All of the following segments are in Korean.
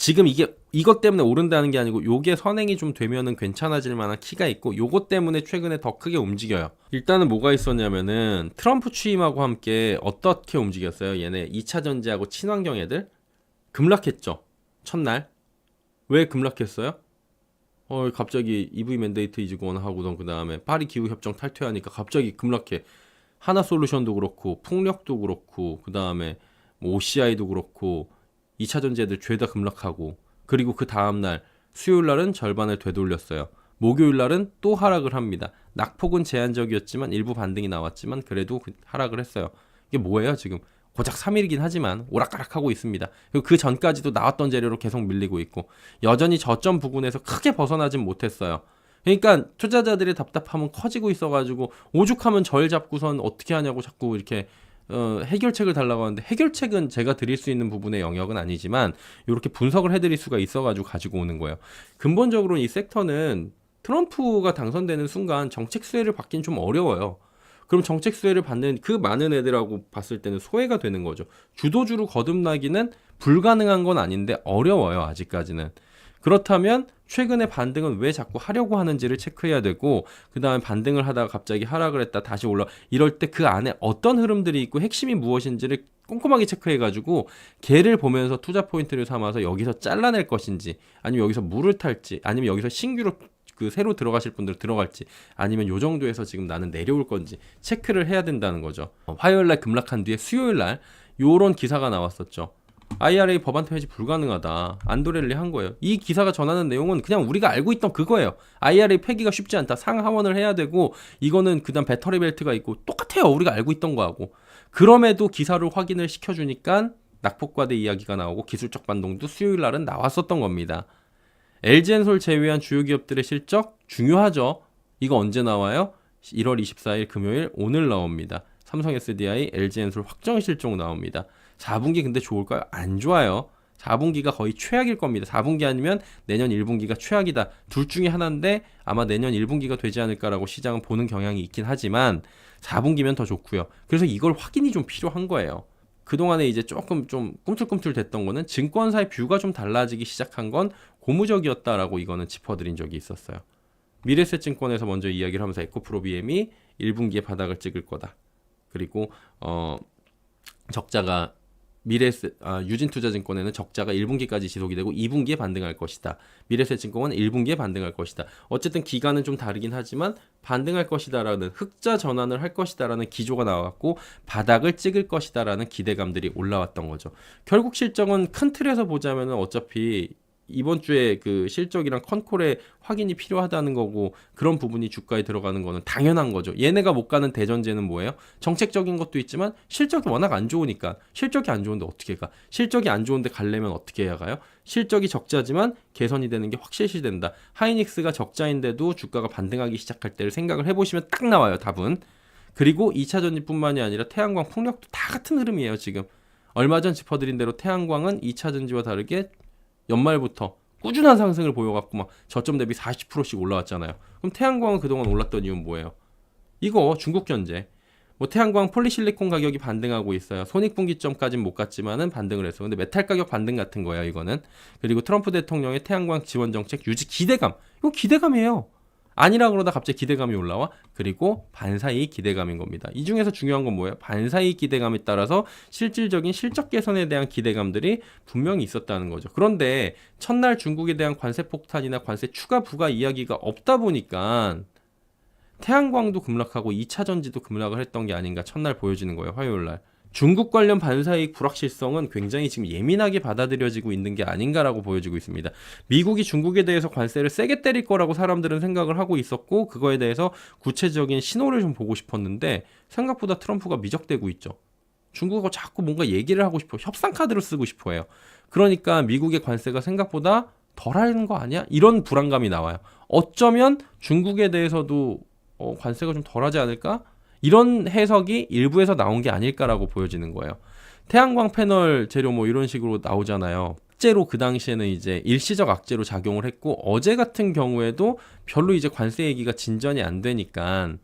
지금 이게 이것 때문에 오른다는 게 아니고 요게 선행이 좀 되면은 괜찮아질 만한 키가 있고 요것 때문에 최근에 더 크게 움직여요. 일단은 뭐가 있었냐면은 트럼프 취임하고 함께 어떻게 움직였어요? 얘네 2차 전지하고 친환경 애들 급락했죠. 첫날. 왜 급락했어요? 갑자기 EV 맨데이트 이즈고 하고던 그 다음에 파리 기후 협정 탈퇴하니까 갑자기 급락해. 하나솔루션도 그렇고 풍력도 그렇고 그 다음에 뭐 OCI도 그렇고 2차 전지애들 죄다 급락하고 그리고 그 다음날 수요일날은 절반을 되돌렸어요. 목요일날은 또 하락을 합니다. 낙폭은 제한적이었지만 일부 반등이 나왔지만 그래도 하락을 했어요. 이게 뭐예요 지금? 고작 3일이긴 하지만 오락가락하고 있습니다. 그리고 그 전까지도 나왔던 재료로 계속 밀리고 있고 여전히 저점 부근에서 크게 벗어나진 못했어요. 그러니까 투자자들의 답답함은 커지고 있어가지고 오죽하면 절 잡고선 어떻게 하냐고 자꾸 이렇게 해결책을 달라고 하는데 해결책은 제가 드릴 수 있는 부분의 영역은 아니지만 이렇게 분석을 해드릴 수가 있어가지고 가지고 오는 거예요. 근본적으로 이 섹터는 트럼프가 당선되는 순간 정책 수혜를 받긴 좀 어려워요. 그럼 정책 수혜를 받는 그 많은 애들하고 봤을 때는 소외가 되는 거죠. 주도주로 거듭나기는 불가능한 건 아닌데 어려워요. 아직까지는. 그렇다면 최근의 반등은 왜 자꾸 하려고 하는지를 체크해야 되고 그 다음에 반등을 하다가 갑자기 하락을 했다 다시 올라 이럴 때 그 안에 어떤 흐름들이 있고 핵심이 무엇인지를 꼼꼼하게 체크해가지고 걔를 보면서 투자 포인트를 삼아서 여기서 잘라낼 것인지 아니면 여기서 물을 탈지 아니면 여기서 신규로 그 새로 들어가실 분들 들어갈지 아니면 요 정도에서 지금 나는 내려올 건지 체크를 해야 된다는 거죠. 화요일날 급락한 뒤에 수요일날 요런 기사가 나왔었죠. IRA 법안 통해지 불가능하다. 안도렐리 한 거예요. 이 기사가 전하는 내용은 그냥 우리가 알고 있던 그거예요. IRA 폐기가 쉽지 않다. 상하원을 해야 되고 이거는 그다음 배터리 벨트가 있고 똑같아요. 우리가 알고 있던 거하고. 그럼에도 기사를 확인을 시켜주니까 낙폭과대 이야기가 나오고 기술적 반동도 수요일 날은 나왔었던 겁니다. LG엔솔 제외한 주요 기업들의 실적 중요하죠. 이거 언제 나와요? 1월 24일 금요일 오늘 나옵니다. 삼성 SDI, LG엔솔 확정 실적 나옵니다. 4분기 근데 좋을까요? 안 좋아요. 4분기가 거의 최악일 겁니다. 4분기 아니면 내년 1분기가 최악이다. 둘 중에 하나인데 아마 내년 1분기가 되지 않을까라고 시장은 보는 경향이 있긴 하지만 4분기면 더 좋고요. 그래서 이걸 확인이 좀 필요한 거예요. 그동안에 이제 조금 좀 꿈틀꿈틀 됐던 거는 증권사의 뷰가 좀 달라지기 시작한 건 고무적이었다라고 이거는 짚어드린 적이 있었어요. 미래에셋증권에서 먼저 이야기를 하면서 에코프로 BM이 1분기에 바닥을 찍을 거다. 그리고 적자가 유진투자증권에는 적자가 1분기까지 지속이 되고 2분기에 반등할 것이다. 미래에셋증권은 1분기에 반등할 것이다. 어쨌든 기간은 좀 다르긴 하지만 반등할 것이다라는 흑자 전환을 할 것이다라는 기조가 나왔고 바닥을 찍을 것이다라는 기대감들이 올라왔던 거죠. 결국 실적은 큰 틀에서 보자면 어차피 이번 주에 그 실적이랑 컨콜의 확인이 필요하다는 거고 그런 부분이 주가에 들어가는 거는 당연한 거죠. 얘네가 못 가는 대전제는 뭐예요? 정책적인 것도 있지만 실적이 워낙 안 좋으니까 실적이 안 좋은데 어떻게 가? 실적이 안 좋은데 가려면 어떻게 해야 가요? 실적이 적자지만 개선이 되는 게 확실시 된다. 하이닉스가 적자인데도 주가가 반등하기 시작할 때를 생각을 해보시면 딱 나와요. 답은. 그리고 2차 전지뿐만이 아니라 태양광 풍력도 다 같은 흐름이에요. 지금. 얼마 전 짚어드린 대로 태양광은 2차 전지와 다르게 연말부터 꾸준한 상승을 보여갖고 막 저점 대비 40%씩 올라왔잖아요. 그럼 태양광은 그동안 올랐던 이유는 뭐예요? 이거 중국 견제. 뭐 태양광 폴리실리콘 가격이 반등하고 있어요. 손익분기점까지는 못 갔지만은 반등을 했어. 근데 메탈 가격 반등 같은 거예요, 이거는. 그리고 트럼프 대통령의 태양광 지원 정책 유지 기대감. 이거 기대감이에요. 아니라 그러다 갑자기 기대감이 올라와. 그리고 반사이익 기대감인 겁니다. 이 중에서 중요한 건 뭐예요? 반사이익 기대감에 따라서 실질적인 실적 개선에 대한 기대감들이 분명히 있었다는 거죠. 그런데 첫날 중국에 대한 관세 폭탄이나 관세 추가 부과 이야기가 없다 보니까 태양광도 급락하고 2차 전지도 급락을 했던 게 아닌가 첫날 보여지는 거예요. 화요일 날. 중국 관련 반사이익 불확실성은 굉장히 지금 예민하게 받아들여지고 있는 게 아닌가라고 보여지고 있습니다. 미국이 중국에 대해서 관세를 세게 때릴 거라고 사람들은 생각을 하고 있었고 그거에 대해서 구체적인 신호를 좀 보고 싶었는데 생각보다 트럼프가 미적대고 있죠. 중국하고 자꾸 뭔가 얘기를 하고 싶어 협상 카드를 쓰고 싶어 해요. 그러니까 미국의 관세가 생각보다 덜하는 거 아니야? 이런 불안감이 나와요. 어쩌면 중국에 대해서도 관세가 좀 덜하지 않을까? 이런 해석이 일부에서 나온 게 아닐까라고 보여지는 거예요. 태양광 패널 재료 뭐 이런 식으로 나오잖아요. 악재로 그 당시에는 이제 일시적 악재로 작용을 했고 어제 같은 경우에도 별로 이제 관세 얘기가 진전이 안 되니까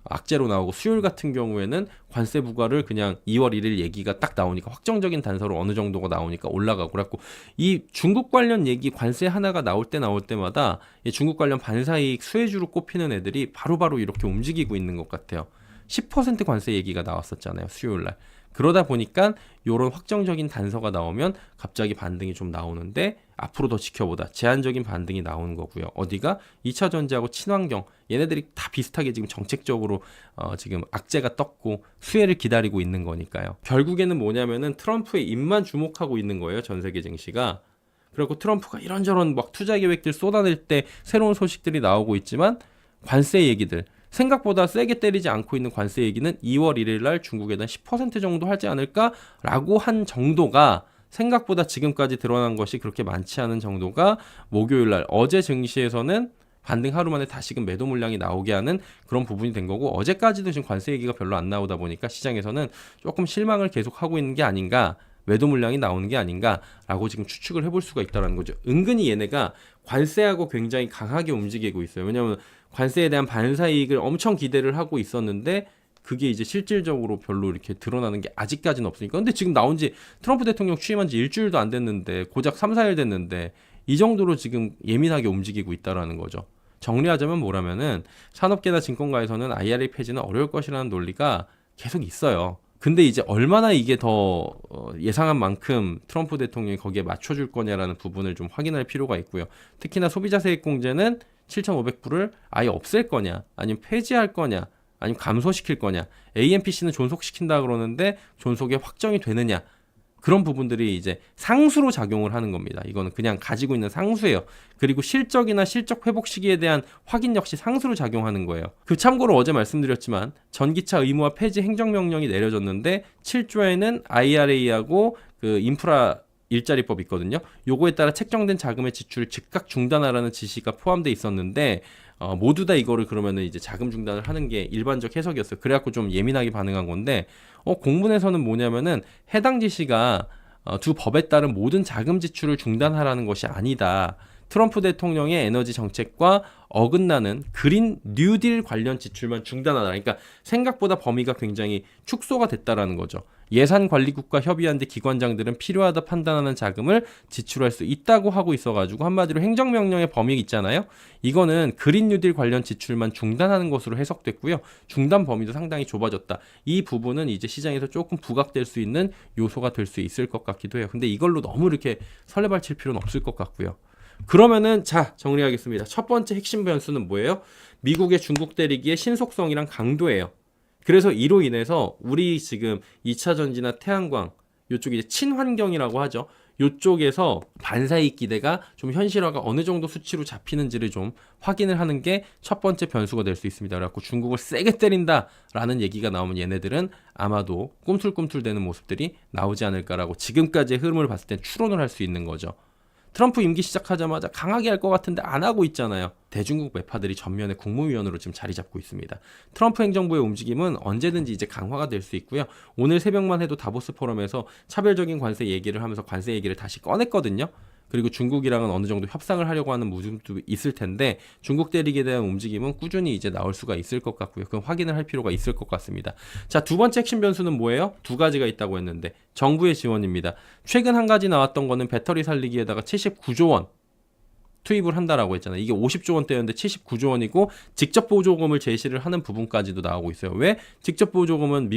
악재로 나오고 수요일 같은 경우에는 관세 부과를 그냥 2월 1일 얘기가 딱 나오니까 확정적인 단서로 어느 정도가 나오니까 올라가고 그래갖고 이 중국 관련 얘기 관세 하나가 나올 때마다 이 중국 관련 반사이익 수혜주로 꼽히는 애들이 바로바로 이렇게 움직이고 있는 것 같아요. 10% 관세 얘기가 나왔었잖아요. 수요일 날. 그러다 보니까 이런 확정적인 단서가 나오면 갑자기 반등이 좀 나오는데 앞으로 더 지켜보다 제한적인 반등이 나오는 거고요. 어디가 2차 전지하고 친환경 얘네들이 다 비슷하게 지금 정책적으로 지금 악재가 떴고 수혜를 기다리고 있는 거니까요. 결국에는 뭐냐면은 트럼프의 입만 주목하고 있는 거예요. 전 세계 증시가. 그리고 트럼프가 이런저런 막 투자 계획들 쏟아낼 때 새로운 소식들이 나오고 있지만 관세 얘기들 생각보다 세게 때리지 않고 있는 관세 얘기는 2월 1일 날 중국에 대한 10% 정도 하지 않을까라고 한 정도가 생각보다 지금까지 드러난 것이 그렇게 많지 않은 정도가 목요일 날 어제 증시에서는 반등 하루 만에 다시금 매도 물량이 나오게 하는 그런 부분이 된 거고 어제까지도 지금 관세 얘기가 별로 안 나오다 보니까 시장에서는 조금 실망을 계속하고 있는 게 아닌가 매도 물량이 나오는 게 아닌가라고 지금 추측을 해볼 수가 있다는 거죠. 은근히 얘네가 관세하고 굉장히 강하게 움직이고 있어요. 왜냐하면 관세에 대한 반사이익을 엄청 기대를 하고 있었는데 그게 이제 실질적으로 별로 이렇게 드러나는 게 아직까지는 없으니까. 근데 지금 나온 지 트럼프 대통령 취임한 지 일주일도 안 됐는데 고작 3, 4일 됐는데 이 정도로 지금 예민하게 움직이고 있다라는 거죠. 정리하자면 뭐라면은 산업계나 증권가에서는 IRA 폐지는 어려울 것이라는 논리가 계속 있어요. 근데 이제 얼마나 이게 더 예상한 만큼 트럼프 대통령이 거기에 맞춰줄 거냐라는 부분을 좀 확인할 필요가 있고요. 특히나 소비자 세액 공제는 7,500불을 아예 없앨 거냐, 아니면 폐지할 거냐, 아니면 감소시킬 거냐, AMPC는 존속시킨다 그러는데 존속이 확정이 되느냐, 그런 부분들이 이제 상수로 작용을 하는 겁니다. 이거는 그냥 가지고 있는 상수예요. 그리고 실적이나 실적 회복 시기에 대한 확인 역시 상수로 작용하는 거예요. 그 참고로 어제 말씀드렸지만 전기차 의무화 폐지 행정명령이 내려졌는데 7조에는 IRA하고 그 인프라 일자리법 있거든요. 요거에 따라 책정된 자금의 지출을 즉각 중단하라는 지시가 포함되어 있었는데 모두 다 이거를 그러면은 이제 자금 중단을 하는 게 일반적 해석이었어요. 그래갖고 좀 예민하게 반응한 건데 공문에서는 뭐냐면은 해당 지시가 두 법에 따른 모든 자금 지출을 중단하라는 것이 아니다. 트럼프 대통령의 에너지 정책과 어긋나는 그린 뉴딜 관련 지출만 중단하라. 그러니까 생각보다 범위가 굉장히 축소가 됐다라는 거죠. 예산관리국과 협의한 데 기관장들은 필요하다 판단하는 자금을 지출할 수 있다고 하고 있어가지고 한마디로 행정명령의 범위 있잖아요. 이거는 그린 뉴딜 관련 지출만 중단하는 것으로 해석됐고요. 중단 범위도 상당히 좁아졌다. 이 부분은 이제 시장에서 조금 부각될 수 있는 요소가 될 수 있을 것 같기도 해요. 근데 이걸로 너무 이렇게 설레발칠 필요는 없을 것 같고요. 그러면은 자 정리하겠습니다. 첫 번째 핵심 변수는 뭐예요? 미국의 중국 때리기의 신속성이랑 강도예요. 그래서 이로 인해서 우리 지금 2차 전지나 태양광 요쪽이 이제 친환경이라고 하죠. 요쪽에서 반사이익 기대가 좀 현실화가 어느 정도 수치로 잡히는지를 좀 확인을 하는 게 첫 번째 변수가 될 수 있습니다. 그래갖고 중국을 세게 때린다라는 얘기가 나오면 얘네들은 아마도 꿈틀꿈틀대는 모습들이 나오지 않을까라고 지금까지의 흐름을 봤을 땐 추론을 할 수 있는 거죠. 트럼프 임기 시작하자마자 강하게 할 것 같은데 안 하고 있잖아요. 대중국 매파들이 전면에 국무위원으로 지금 자리 잡고 있습니다. 트럼프 행정부의 움직임은 언제든지 이제 강화가 될 수 있고요. 오늘 새벽만 해도 다보스 포럼에서 차별적인 관세 얘기를 하면서 관세 얘기를 다시 꺼냈거든요. 그리고 중국이랑은 어느 정도 협상을 하려고 하는 모습도 있을 텐데 중국 대륙에 대한 움직임은 꾸준히 이제 나올 수가 있을 것 같고요. 그건 확인을 할 필요가 있을 것 같습니다. 자, 두 번째 핵심 변수는 뭐예요? 두 가지가 있다고 했는데 정부의 지원입니다. 최근 한 가지 나왔던 거는 배터리 살리기에다가 79조 원 투입을 한다라고 했잖아요. 이게 50조 원대였는데 79조 원이고 직접 보조금을 제시를 하는 부분까지도 나오고 있어요. 왜? 직접 보조금은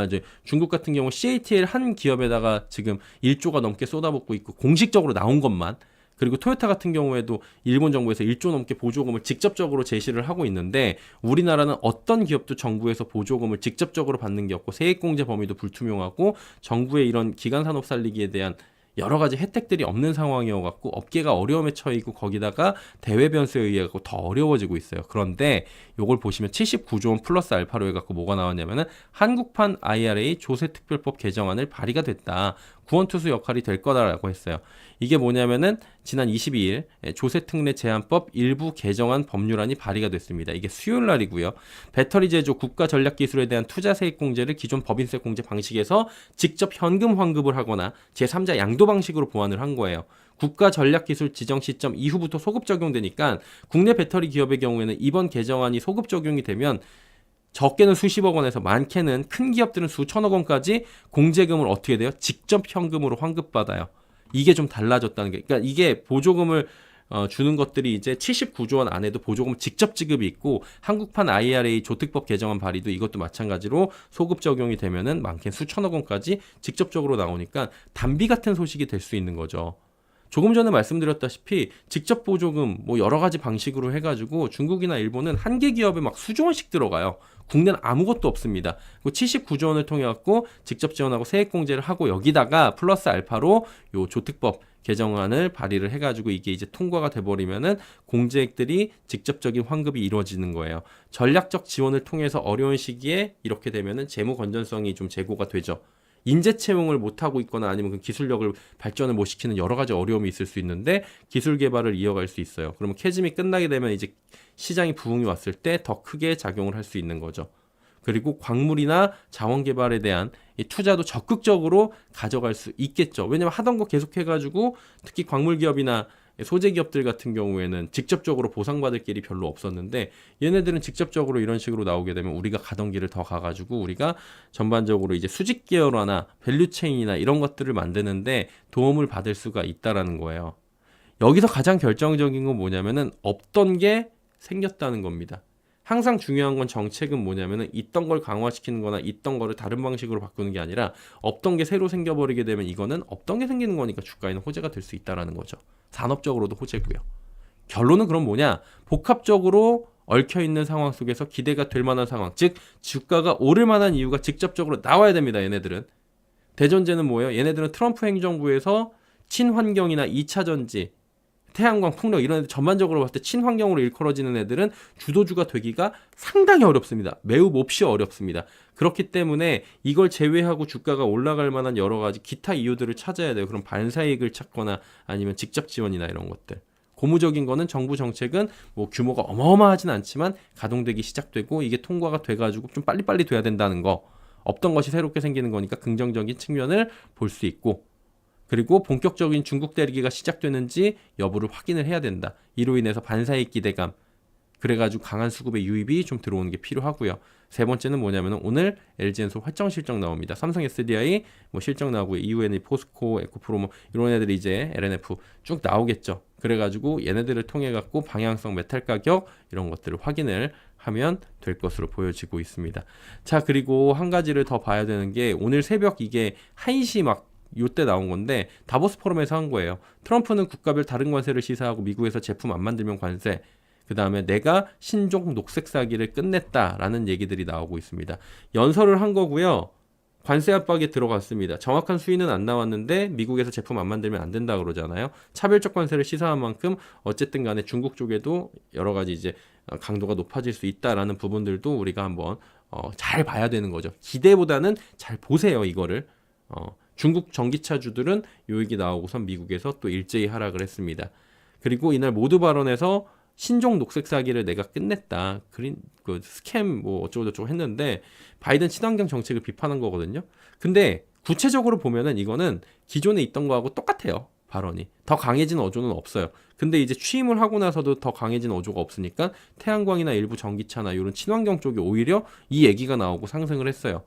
이제 중국 같은 경우 CATL 한 기업에다가 지금 1조가 넘게 쏟아붓고 있고 공식적으로 나온 것만, 그리고 토요타 같은 경우에도 일본 정부에서 1조 넘게 보조금을 직접적으로 제시를 하고 있는데 우리나라는 어떤 기업도 정부에서 보조금을 직접적으로 받는 게 없고 세액공제 범위도 불투명하고 정부의 이런 기간산업 살리기에 대한 여러 가지 혜택들이 없는 상황이어갖고 업계가 어려움에 처해있고 거기다가 대외 변수에 의해 갖고 더 어려워지고 있어요. 그런데 요걸 보시면 79조 원 플러스 알파로 해갖고 뭐가 나왔냐면은 한국판 IRA 조세특별법 개정안을 발의가 됐다. 구원투수 역할이 될 거다라고 했어요. 이게 뭐냐면은 지난 22일 조세특례 제한법 일부 개정안 법률안이 발의가 됐습니다. 이게 수요일 날이고요. 배터리 제조 국가 전략 기술에 대한 투자 세액 공제를 기존 법인세 공제 방식에서 직접 현금 환급을 하거나 제3자 양도 방식으로 보완을 한 거예요. 국가 전략 기술 지정 시점 이후부터 소급 적용되니까 국내 배터리 기업의 경우에는 이번 개정안이 소급 적용이 되면 적게는 수십억 원에서 많게는 큰 기업들은 수천억 원까지 공제금을 어떻게 돼요? 직접 현금으로 환급받아요. 이게 좀 달라졌다는 게, 그러니까 이게 보조금을 주는 것들이 이제 79조 원 안에도 보조금 직접 지급이 있고, 한국판 IRA 조특법 개정안 발의도 이것도 마찬가지로 소급 적용이 되면은 많게는 수천억 원까지 직접적으로 나오니까 단비 같은 소식이 될 수 있는 거죠. 조금 전에 말씀드렸다시피 직접 보조금 뭐 여러 가지 방식으로 해가지고 중국이나 일본은 한 개 기업에 막 수조 원씩 들어가요. 국내는 아무것도 없습니다. 79조 원을 통해 갖고 직접 지원하고 세액 공제를 하고, 여기다가 플러스 알파로 요 조특법 개정안을 발의를 해가지고 이게 이제 통과가 돼버리면은 공제액들이 직접적인 환급이 이루어지는 거예요. 전략적 지원을 통해서 어려운 시기에 이렇게 되면은 재무 건전성이 좀 제고가 되죠. 인재 채용을 못하고 있거나 아니면 그 기술력을 발전을 못 시키는 여러 가지 어려움이 있을 수 있는데 기술 개발을 이어갈 수 있어요. 그러면 캐즘이 끝나게 되면 이제 시장이 부흥이 왔을 때 더 크게 작용을 할 수 있는 거죠. 그리고 광물이나 자원 개발에 대한 이 투자도 적극적으로 가져갈 수 있겠죠. 왜냐면 하던 거 계속 해가지고 특히 광물 기업이나 소재 기업들 같은 경우에는 직접적으로 보상받을 길이 별로 없었는데, 얘네들은 직접적으로 이런 식으로 나오게 되면 우리가 가던 길을 더 가가지고 우리가 전반적으로 이제 수직 계열화나 밸류체인이나 이런 것들을 만드는데 도움을 받을 수가 있다라는 거예요. 여기서 가장 결정적인 건 뭐냐면은 없던 게 생겼다는 겁니다. 항상 중요한 건 정책은 뭐냐면은 있던 걸 강화시키는 거나 있던 거를 다른 방식으로 바꾸는 게 아니라 없던 게 새로 생겨버리게 되면 이거는 없던 게 생기는 거니까 주가에는 호재가 될 수 있다라는 거죠. 산업적으로도 호재고요. 결론은 그럼 뭐냐? 복합적으로 얽혀있는 상황 속에서 기대가 될 만한 상황, 즉 주가가 오를 만한 이유가 직접적으로 나와야 됩니다. 얘네들은. 대전제는 뭐예요? 얘네들은 트럼프 행정부에서 친환경이나 2차 전지, 태양광, 풍력 이런 애들 전반적으로 봤을 때 친환경으로 일컬어지는 애들은 주도주가 되기가 상당히 어렵습니다. 매우 몹시 어렵습니다. 그렇기 때문에 이걸 제외하고 주가가 올라갈 만한 여러 가지 기타 이유들을 찾아야 돼요. 그럼 반사이익을 찾거나 아니면 직접 지원이나 이런 것들. 고무적인 거는 정부 정책은 뭐 규모가 어마어마하진 않지만 가동되기 시작되고 이게 통과가 돼가지고 좀 빨리빨리 돼야 된다는 거. 없던 것이 새롭게 생기는 거니까 긍정적인 측면을 볼 수 있고, 그리고 본격적인 중국 대리기가 시작되는지 여부를 확인을 해야 된다. 이로 인해서 반사이익 기대감, 그래가지고 강한 수급의 유입이 좀 들어오는 게 필요하고요. 세 번째는 뭐냐면 오늘 LG엔솔 활정 실적 나옵니다. 삼성 SDI 뭐 실적 나오고 이후에는 포스코, 에코프로 뭐 이런 애들이 이제 LNF 쭉 나오겠죠. 그래가지고 얘네들을 통해 갖고 방향성, 메탈 가격 이런 것들을 확인을 하면 될 것으로 보여지고 있습니다. 자, 그리고 한 가지를 더 봐야 되는 게 오늘 새벽 이게 1시 막 요때 나온 건데 다보스 포럼에서 한 거예요. 트럼프는 국가별 다른 관세를 시사하고 미국에서 제품 안 만들면 관세, 그 다음에 내가 신종 녹색 사기를 끝냈다라는 얘기들이 나오고 있습니다. 연설을 한 거고요. 관세 압박에 들어갔습니다. 정확한 수위는 안 나왔는데 미국에서 제품 안 만들면 안 된다 그러잖아요. 차별적 관세를 시사한 만큼 어쨌든 간에 중국 쪽에도 여러 가지 이제 강도가 높아질 수 있다라는 부분들도 우리가 한번 잘 봐야 되는 거죠. 기대보다는 잘 보세요, 이거를. 중국 전기차주들은 요 얘기 나오고선 미국에서 또 일제히 하락을 했습니다. 그리고 이날 모두 발언에서 신종 녹색 사기를 내가 끝냈다. 그 스캠 뭐 어쩌고저쩌고 했는데 바이든 친환경 정책을 비판한 거거든요. 근데 구체적으로 보면은 이거는 기존에 있던 거하고 똑같아요. 발언이. 더 강해진 어조는 없어요. 근데 이제 취임을 하고 나서도 더 강해진 어조가 없으니까 태양광이나 일부 전기차나 이런 친환경 쪽이 오히려 이 얘기가 나오고 상승을 했어요.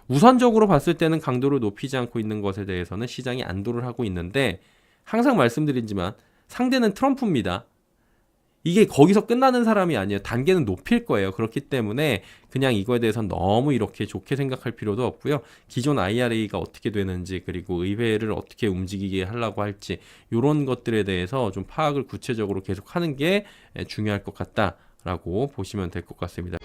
우선적으로 봤을 때는 강도를 높이지 않고 있는 것에 대해서는 시장이 안도를 하고 있는데, 항상 말씀드리지만 상대는 트럼프입니다. 이게 거기서 끝나는 사람이 아니에요. 단계는 높일 거예요. 그렇기 때문에 그냥 이거에 대해서는 너무 이렇게 좋게 생각할 필요도 없고요. 기존 IRA가 어떻게 되는지, 그리고 의회를 어떻게 움직이게 하려고 할지 이런 것들에 대해서 좀 파악을 구체적으로 계속 하는 게 중요할 것 같다라고 보시면 될 것 같습니다.